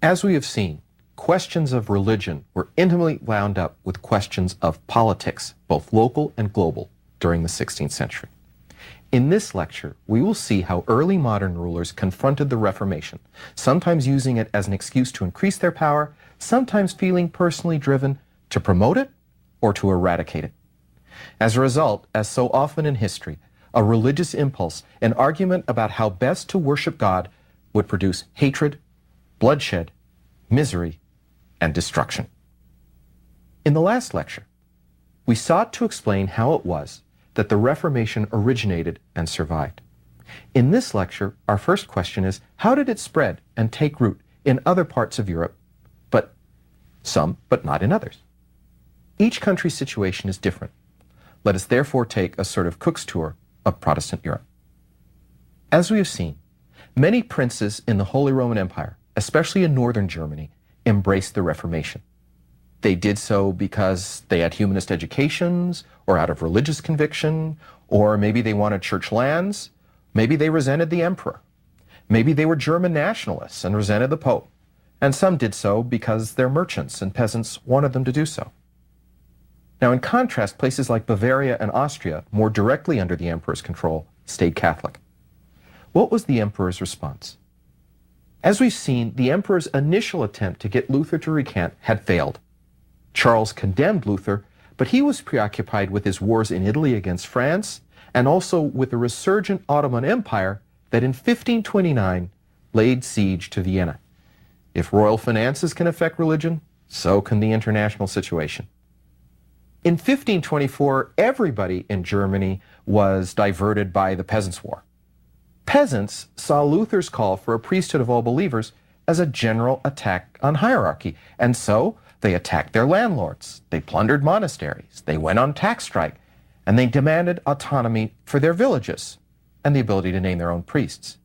As we have seen, questions of religion were intimately wound up with questions of politics, both local and global, during the 16th century. In this lecture, we will see how early modern rulers confronted the Reformation, sometimes using it as an excuse to increase their power, sometimes feeling personally driven to promote it or to eradicate it. As a result, as so often in history, a religious impulse, an argument about how best to worship God, would produce hatred, bloodshed, misery, and destruction. In the last lecture, we sought to explain how it was that the Reformation originated and survived. In this lecture, our first question is, how did it spread and take root in other parts of Europe, but not in others? Each country's situation is different. Let us therefore take a sort of Cook's tour of Protestant Europe. As we have seen, many princes in the Holy Roman Empire, especially in northern Germany, embraced the Reformation. They did so because they had humanist educations, or out of religious conviction, or maybe they wanted church lands, maybe they resented the emperor, maybe they were German nationalists and resented the Pope, and some did so because their merchants and peasants wanted them to do so. Now, in contrast, places like Bavaria and Austria, more directly under the emperor's control, stayed Catholic. What was the emperor's response? As we've seen, the emperor's initial attempt to get Luther to recant had failed. Charles condemned Luther, but he was preoccupied with his wars in Italy against France, and also with the resurgent Ottoman Empire that in 1529 laid siege to Vienna. If royal finances can affect religion, so can the international situation. In 1524, everybody in Germany was diverted by the Peasants' War. Peasants saw Luther's call for a priesthood of all believers as a general attack on hierarchy, and so they attacked their landlords, they plundered monasteries, they went on tax strike, and they demanded autonomy for their villages and the ability to name their own priests.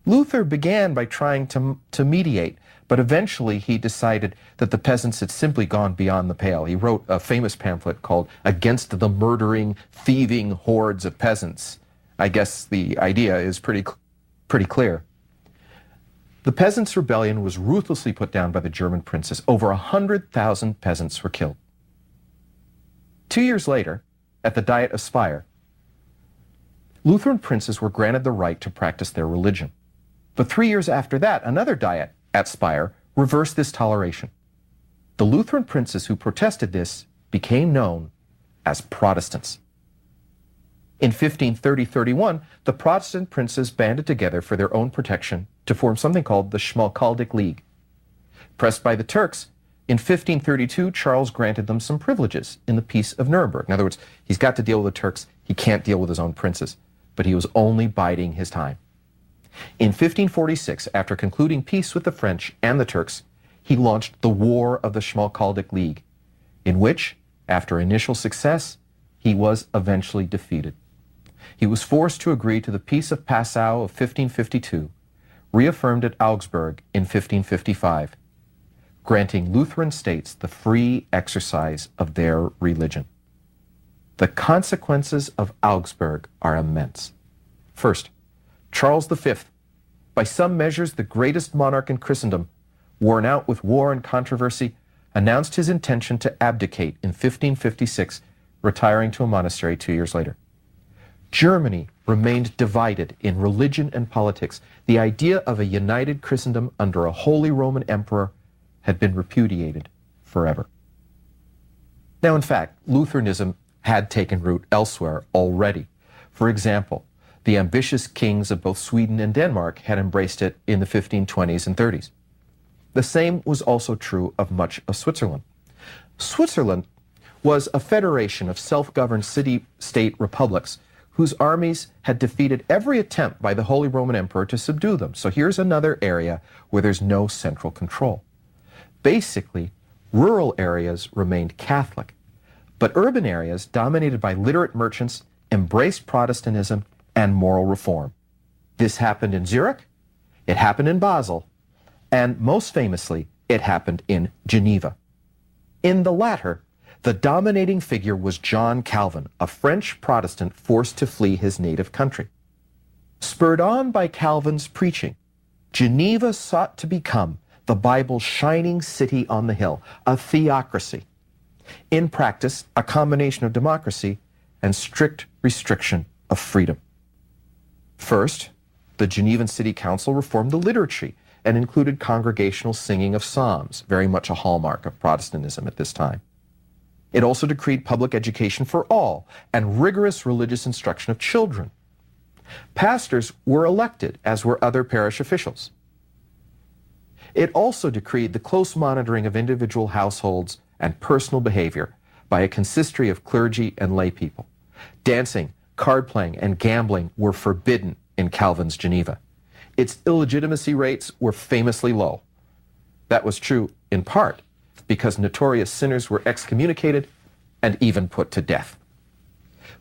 Luther began by trying to mediate, but eventually he decided that the peasants had simply gone beyond the pale. He wrote a famous pamphlet called Against the Murdering, Thieving Hordes of Peasants. I guess the idea is pretty clear. The peasants' rebellion was ruthlessly put down by the German princes. Over 100,000 peasants were killed. 2 years later, at the Diet of Speyer, Lutheran princes were granted the right to practice their religion. But 3 years after that, another Diet at Speyer reversed this toleration. The Lutheran princes who protested this became known as Protestants. In 1530-31, the Protestant princes banded together for their own protection to form something called the Schmalkaldic League. Pressed by the Turks, in 1532, Charles granted them some privileges in the Peace of Nuremberg. In other words, he's got to deal with the Turks, he can't deal with his own princes, but he was only biding his time. In 1546, after concluding peace with the French and the Turks, he launched the War of the Schmalkaldic League, in which, after initial success, he was eventually defeated. He was forced to agree to the Peace of Passau of 1552, reaffirmed at Augsburg in 1555, granting Lutheran states the free exercise of their religion. The consequences of Augsburg are immense. First, Charles V, by some measures the greatest monarch in Christendom, worn out with war and controversy, announced his intention to abdicate in 1556, retiring to a monastery 2 years later. Germany remained divided in religion and politics. The idea of a united Christendom under a Holy Roman Emperor had been repudiated forever. Now, in fact, Lutheranism had taken root elsewhere already. For example, the ambitious kings of both Sweden and Denmark had embraced it in the 1520s and 30s. The same was also true of much of Switzerland. Switzerland was a federation of self-governed city-state republics whose armies had defeated every attempt by the Holy Roman Emperor to subdue them. So here's another area where there's no central control. Basically, rural areas remained Catholic, but urban areas dominated by literate merchants embraced Protestantism and moral reform. This happened in Zurich, it happened in Basel, and most famously, it happened in Geneva. In the latter, the dominating figure was John Calvin, a French Protestant forced to flee his native country. Spurred on by Calvin's preaching, Geneva sought to become the Bible's shining city on the hill, a theocracy. In practice, a combination of democracy and strict restriction of freedom. First, the Genevan City Council reformed the liturgy and included congregational singing of psalms, very much a hallmark of Protestantism at this time. It also decreed public education for all and rigorous religious instruction of children. Pastors were elected, as were other parish officials. It also decreed the close monitoring of individual households and personal behavior by a consistory of clergy and lay people. Dancing, card playing, and gambling were forbidden in Calvin's Geneva. Its illegitimacy rates were famously low. That was true in part because notorious sinners were excommunicated and even put to death.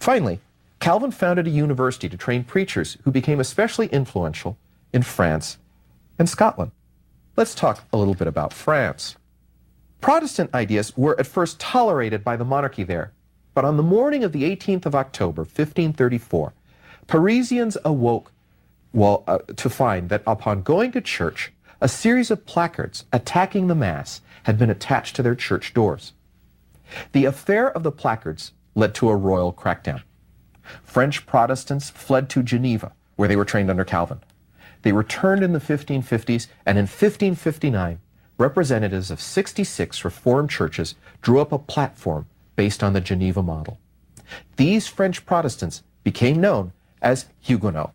Finally, Calvin founded a university to train preachers who became especially influential in France and Scotland. Let's talk a little bit about France. Protestant ideas were at first tolerated by the monarchy there, but on the morning of the 18th of October, 1534, Parisians awoke to find that upon going to church, a series of placards attacking the Mass had been attached to their church doors. The affair of the placards led to a royal crackdown. French Protestants fled to Geneva, where they were trained under Calvin. They returned in the 1550s, and in 1559, representatives of 66 Reformed churches drew up a platform based on the Geneva model. These French Protestants became known as Huguenots.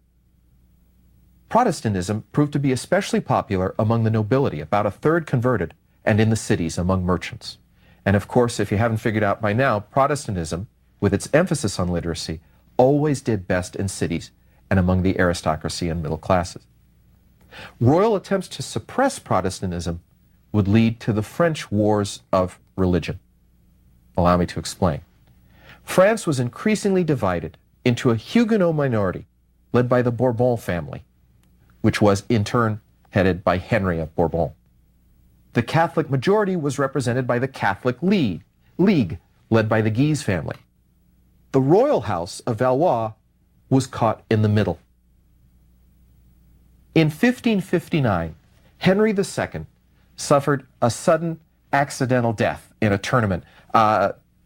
Protestantism proved to be especially popular among the nobility, about a third converted, and in the cities among merchants. And of course, if you haven't figured out by now, Protestantism, with its emphasis on literacy, always did best in cities and among the aristocracy and middle classes. Royal attempts to suppress Protestantism would lead to the French Wars of Religion. Allow me to explain. France was increasingly divided into a Huguenot minority led by the Bourbon family, which was in turn headed by Henry of Bourbon. The Catholic majority was represented by the Catholic League, led by the Guise family. The royal house of Valois was caught in the middle. In 1559, Henry II suffered a sudden accidental death in a tournament.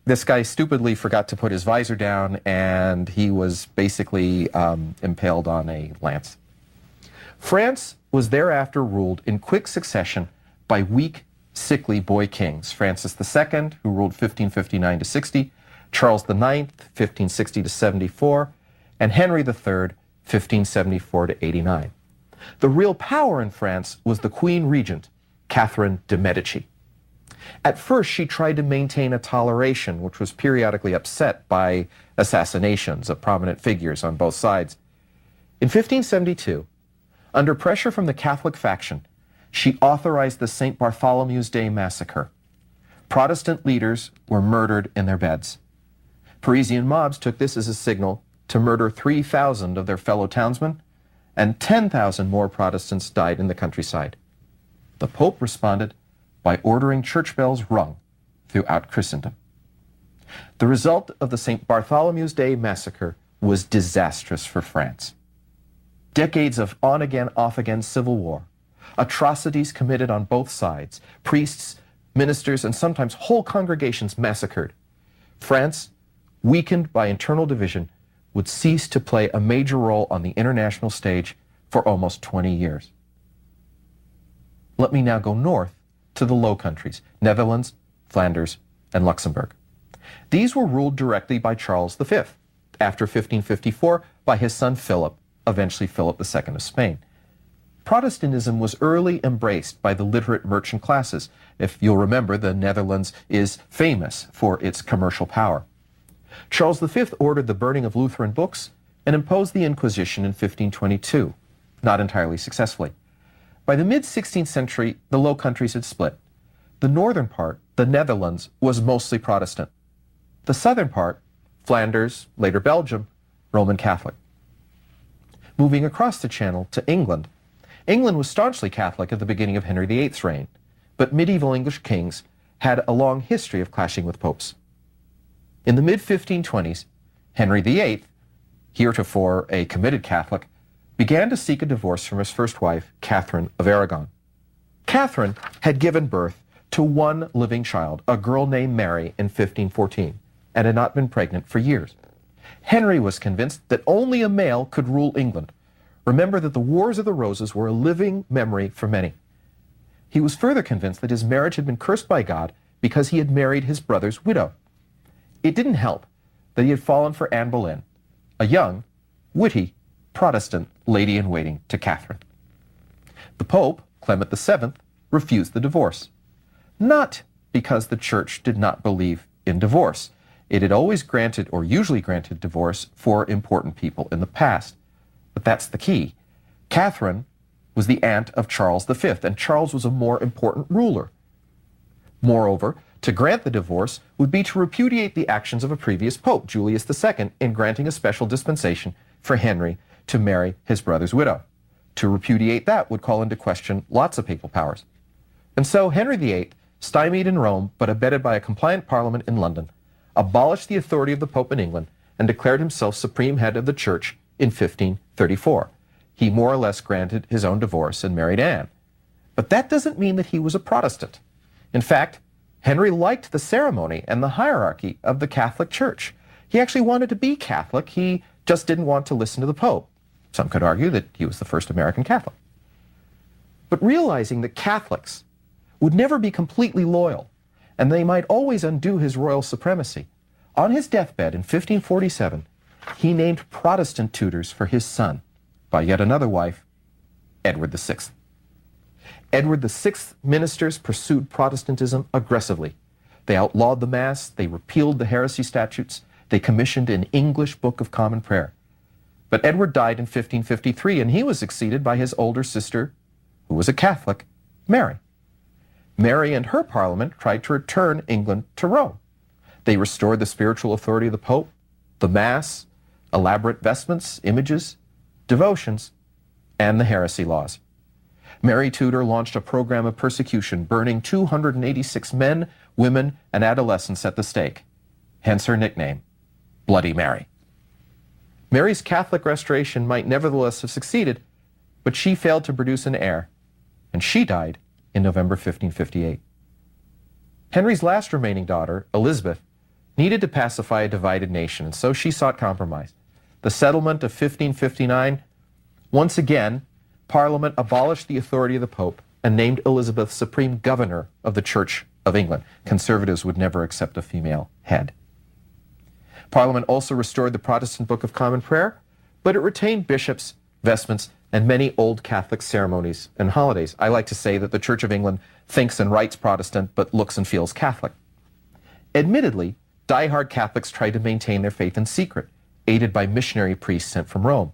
This guy stupidly forgot to put his visor down, and he was basically impaled on a lance. France was thereafter ruled in quick succession by weak, sickly boy kings. Francis II, who ruled 1559 to 60, Charles IX, 1560 to 74, and Henry III, 1574 to 89. The real power in France was the Queen Regent, Catherine de' Medici. At first, she tried to maintain a toleration, which was periodically upset by assassinations of prominent figures on both sides. In 1572, under pressure from the Catholic faction, she authorized the St. Bartholomew's Day massacre. Protestant leaders were murdered in their beds. Parisian mobs took this as a signal to murder 3,000 of their fellow townsmen, and 10,000 more Protestants died in the countryside. The Pope responded by ordering church bells rung throughout Christendom. The result of the St. Bartholomew's Day massacre was disastrous for France. Decades of on-again, off-again civil war, atrocities committed on both sides, priests, ministers, and sometimes whole congregations massacred. France, weakened by internal division, would cease to play a major role on the international stage for almost 20 years. Let me now go north to the Low Countries, Netherlands, Flanders, and Luxembourg. These were ruled directly by Charles V, after 1554 by his son Philip, eventually Philip II of Spain. Protestantism was early embraced by the literate merchant classes. If you'll remember, the Netherlands is famous for its commercial power. Charles V ordered the burning of Lutheran books and imposed the Inquisition in 1522, not entirely successfully. By the mid-16th century, the Low Countries had split. The northern part, the Netherlands, was mostly Protestant. The southern part, Flanders, later Belgium, Roman Catholic. Moving across the Channel to England, England was staunchly Catholic at the beginning of Henry VIII's reign, but medieval English kings had a long history of clashing with popes. In the mid-1520s, Henry VIII, heretofore a committed Catholic, began to seek a divorce from his first wife, Catherine of Aragon. Catherine had given birth to one living child, a girl named Mary, in 1514, and had not been pregnant for years. Henry was convinced that only a male could rule England. Remember that the Wars of the Roses were a living memory for many. He was further convinced that his marriage had been cursed by God because he had married his brother's widow. It didn't help that he had fallen for Anne Boleyn, a young, witty, Protestant lady-in-waiting to Catherine. The Pope, Clement VII, refused the divorce. Not because the Church did not believe in divorce. It had always granted, or usually granted, divorce for important people in the past. But that's the key. Catherine was the aunt of Charles V, and Charles was a more important ruler. Moreover, to grant the divorce would be to repudiate the actions of a previous pope, Julius II, in granting a special dispensation for Henry to marry his brother's widow. To repudiate that would call into question lots of papal powers. And so Henry VIII, stymied in Rome but abetted by a compliant parliament in London, abolished the authority of the Pope in England and declared himself supreme head of the Church in 1534. He more or less granted his own divorce and married Anne. But that doesn't mean that he was a Protestant. In fact, Henry liked the ceremony and the hierarchy of the Catholic Church. He actually wanted to be Catholic. He just didn't want to listen to the Pope. Some could argue that he was the first American Catholic. But realizing that Catholics would never be completely loyal, and they might always undo his royal supremacy, on his deathbed in 1547, he named Protestant tutors for his son, by yet another wife, Edward VI. Edward VI's ministers pursued Protestantism aggressively. They outlawed the Mass, they repealed the heresy statutes, they commissioned an English Book of Common Prayer. But Edward died in 1553, and he was succeeded by his older sister, who was a Catholic, Mary. Mary and her parliament tried to return England to Rome. They restored the spiritual authority of the Pope, the Mass, elaborate vestments, images, devotions, and the heresy laws. Mary Tudor launched a program of persecution, burning 286 men, women, and adolescents at the stake. Hence her nickname, Bloody Mary. Mary's Catholic restoration might nevertheless have succeeded, but she failed to produce an heir, and she died in November 1558. Henry's last remaining daughter, Elizabeth, needed to pacify a divided nation, and so she sought compromise. The settlement of 1559, once again, Parliament abolished the authority of the Pope and named Elizabeth supreme governor of the Church of England. Conservatives would never accept a female head. Parliament also restored the Protestant Book of Common Prayer, but it retained bishops, vestments, and many old Catholic ceremonies and holidays. I like to say that the Church of England thinks and writes Protestant, but looks and feels Catholic. Admittedly, die-hard Catholics tried to maintain their faith in secret, aided by missionary priests sent from Rome.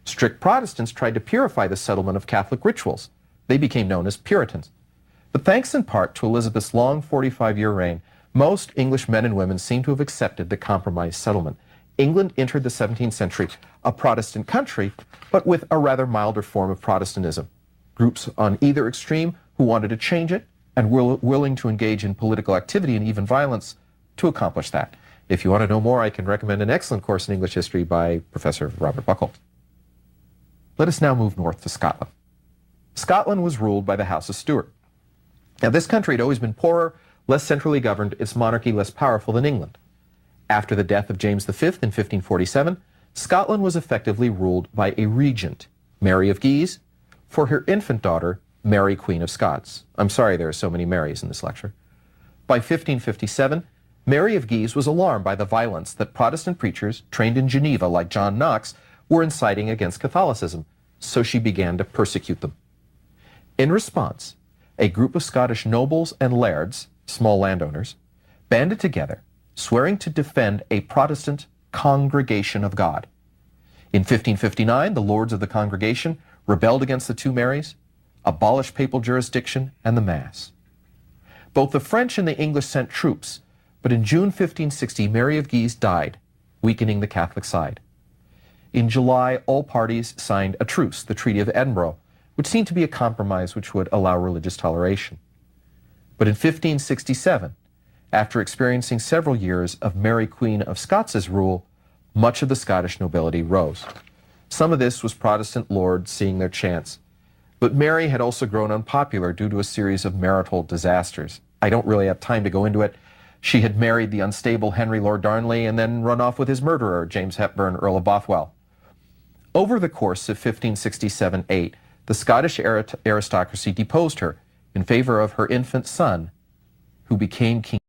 Strict Protestants tried to purify the settlement of Catholic rituals. They became known as Puritans. But thanks in part to Elizabeth's long 45-year reign, most English men and women seem to have accepted the compromise settlement. England entered the 17th century a Protestant country, but with a rather milder form of Protestantism. Groups on either extreme who wanted to change it and were willing to engage in political activity and even violence to accomplish that. If you want to know more, I can recommend an excellent course in English history by Professor Robert Buckle. Let us now move north to Scotland. Scotland was ruled by the House of Stuart. Now, this country had always been poorer, less centrally governed, its monarchy less powerful than England. After the death of James V in 1547, Scotland was effectively ruled by a regent, Mary of Guise, for her infant daughter, Mary, Queen of Scots. I'm sorry there are so many Marys in this lecture. By 1557, Mary of Guise was alarmed by the violence that Protestant preachers, trained in Geneva like John Knox, were inciting against Catholicism, so she began to persecute them. In response, a group of Scottish nobles and lairds, small landowners, banded together, swearing to defend a Protestant congregation of God. In 1559, the lords of the congregation rebelled against the two Marys, abolished papal jurisdiction and the Mass. Both the French and the English sent troops, but in June 1560, Mary of Guise died, weakening the Catholic side. In July, all parties signed a truce, the Treaty of Edinburgh, which seemed to be a compromise which would allow religious toleration. But in 1567, after experiencing several years of Mary Queen of Scots' rule, much of the Scottish nobility rose. Some of this was Protestant lords seeing their chance. But Mary had also grown unpopular due to a series of marital disasters. I don't really have time to go into it. She had married the unstable Henry Lord Darnley and then run off with his murderer, James Hepburn, Earl of Bothwell. Over the course of 1567-8, the Scottish aristocracy deposed her in favor of her infant son, who became king.